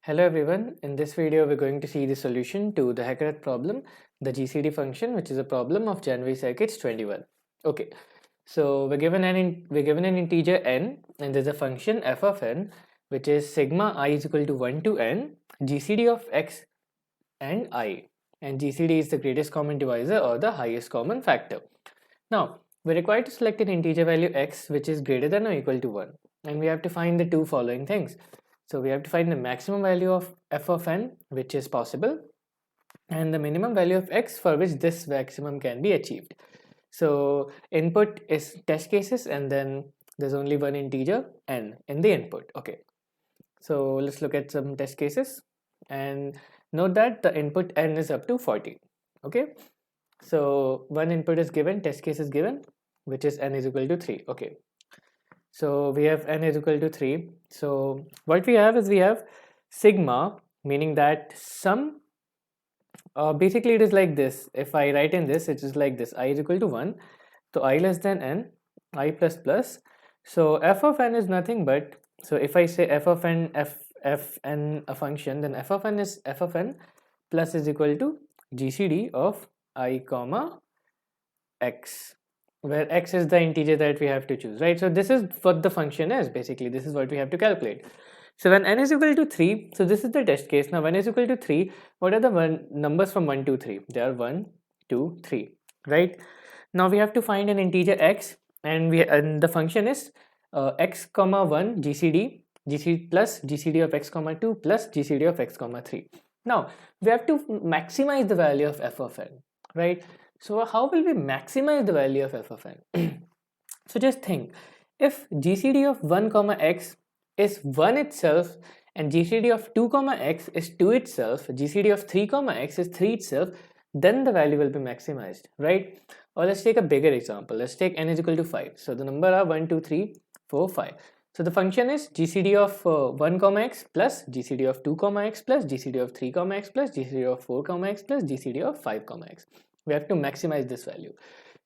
Hello everyone, in this video we're going to see the solution to the HackerEarth problem, the GCD function, which is a problem of January circuits 21. Okay, so we're given an integer n and there's a function f of n which is sigma I is equal to 1 to n GCD of x and I, and GCD is the greatest common divisor or the highest common factor. Now we're required to select an integer value x which is greater than or equal to 1, and we have to find the two following things. So we have to find the maximum value of f of n which is possible, and the minimum value of x for which this maximum can be achieved. So input is test cases, and then there's only one integer n in the input. Okay, so let's look at some test cases and note that the input n is up to 40. Okay, so one input is given, test case is given, which is n is equal to 3. Okay, so we have n is equal to 3. So what we have is we have sigma, meaning that sum, basically it is like this. If I write in this, it is like this: I is equal to 1, so I less than n, I plus plus. So f of n is nothing but, so if I say f of n, fn a function, then f of n is f of n plus is equal to GCD of I comma x, where x is the integer that we have to choose, right? So this is what the function is. Basically this is what we have to calculate. So when n is equal to 3, so this is the test case. Now when n is equal to 3, what are the numbers from 1 to 3? They are 1, 2, 3, right? Now we have to find an integer x, and the function is x comma 1 GCD plus GCD of x comma 2 plus GCD of x comma 3. Now we have to maximize the value of f of n, right? So how will we maximize the value of f of n? So just think, if GCD of 1 comma x is 1 itself, and GCD of 2 comma x is 2 itself, GCD of 3 comma x is 3 itself, then the value will be maximized, right? Or let's take a bigger example. Let's take n is equal to 5. So the number are 1, 2, 3, 4, 5. So the function is GCD of 1 comma x plus GCD of 2 comma x plus GCD of 3 comma x plus GCD of 4 comma x plus GCD of 5 comma x. We have to maximize this value.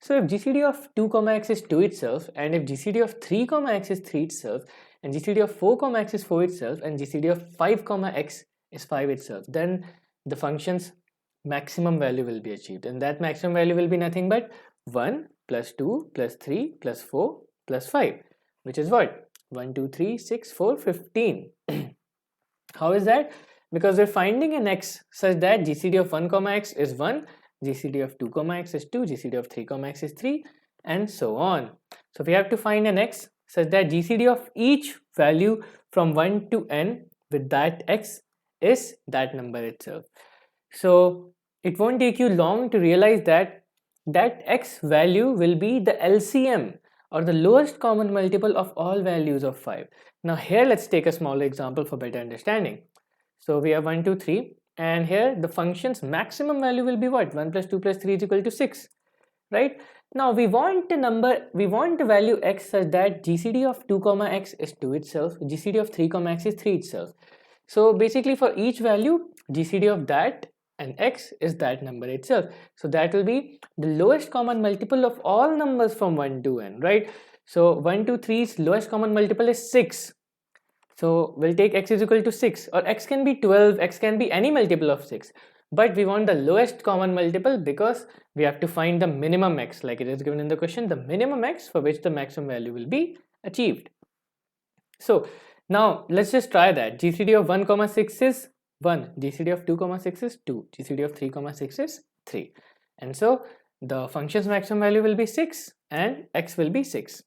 So if GCD of 2 comma x is 2 itself, and if GCD of 3 comma x is 3 itself, and GCD of 4 comma x is 4 itself, and GCD of 5 comma x is 5 itself, then the function's maximum value will be achieved, and that maximum value will be nothing but 1 plus 2 plus 3 plus 4 plus 5, which is what? 1, 2, 3, 6, 4, 15. How is that? Because we're finding an x such that GCD of 1 comma x is 1, GCD of 2 comma x is 2, GCD of 3 comma x is 3, and so on. So we have to find an x such that GCD of each value from 1 to n with that x is that number itself. So it won't take you long to realize that that x value will be the LCM, or the lowest common multiple of all values of 5. Now here let's take a smaller example for better understanding. So we have 1, 2, 3, and here the function's maximum value will be what? 1 plus 2 plus 3 is equal to 6, right? Now we want the value x such that GCD of 2 comma x is 2 itself, GCD of 3 comma x is 3 itself. So basically for each value, GCD of that and x is that number itself. So that will be the lowest common multiple of all numbers from 1 to n, right? So 1, 2, 3's lowest common multiple is 6. So we'll take x is equal to 6, or x can be 12, x can be any multiple of 6. But we want the lowest common multiple because we have to find the minimum x, like it is given in the question, the minimum x for which the maximum value will be achieved. So now let's just try that. GCD of 1 comma 6 is 1, GCD of 2 comma 6 is 2, GCD of 3 comma 6 is 3. And so the function's maximum value will be 6 and x will be 6.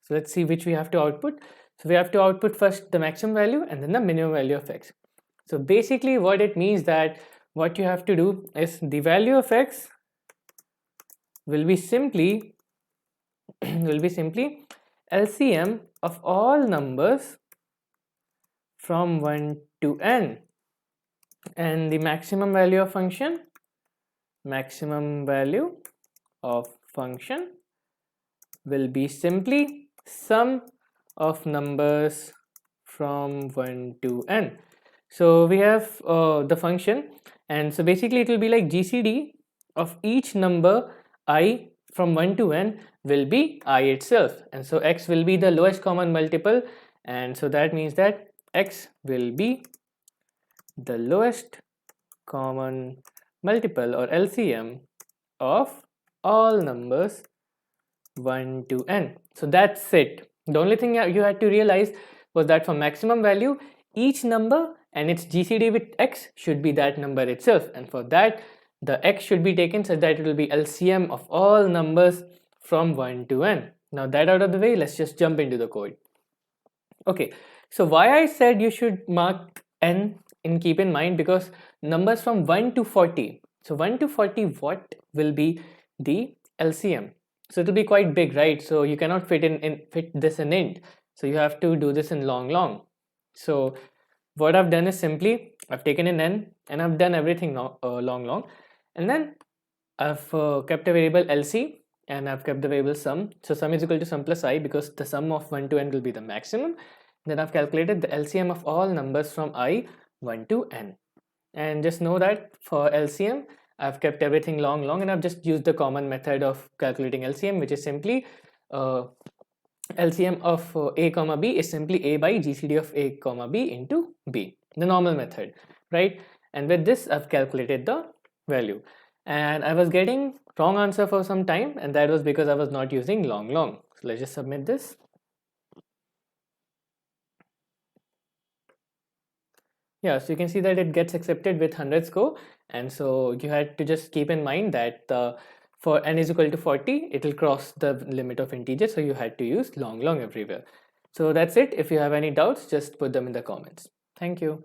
So let's see which we have to output. So we have to output first the maximum value and then the minimum value of x. So basically what it means that what you have to do is the value of x will be simply LCM of all numbers from 1 to n, and the maximum value of function will be simply sum of numbers from 1 to n. So we have the function, and so basically it will be like GCD of each number I from 1 to n will be I itself, and so x will be the lowest common multiple, and so that means that x will be the lowest common multiple or LCM of all numbers 1 to n. So that's it. The only thing you had to realize was that for maximum value, each number and its GCD with x should be that number itself, and for that the x should be taken such that it will be LCM of all numbers from 1 to n. Now that out of the way, let's just jump into the code. Okay, so why I said you should mark n in keep in mind, because numbers from 1 to 40, so 1 to 40, what will be the LCM? So it will be quite big, right? So you cannot fit this in int, so you have to do this in long. So what I've done is simply I've taken an n and I've done everything long, and then I've kept a variable LC and I've kept the variable sum. So sum is equal to sum plus I, because the sum of 1 to n will be the maximum. Then I've calculated the LCM of all numbers from I 1 to n. And just know that for LCM, I've kept everything long, and I've just used the common method of calculating LCM, which is simply LCM of a comma b is simply a by GCD of a comma b into b, the normal method, right? And with this, I've calculated the value. And I was getting wrong answer for some time, and that was because I was not using long. So let's just submit this. Yeah, so you can see that it gets accepted with 100 score, and so you had to just keep in mind that for n is equal to 40, it will cross the limit of integer, so you had to use long everywhere. So that's it. If you have any doubts, just put them in the comments. Thank you.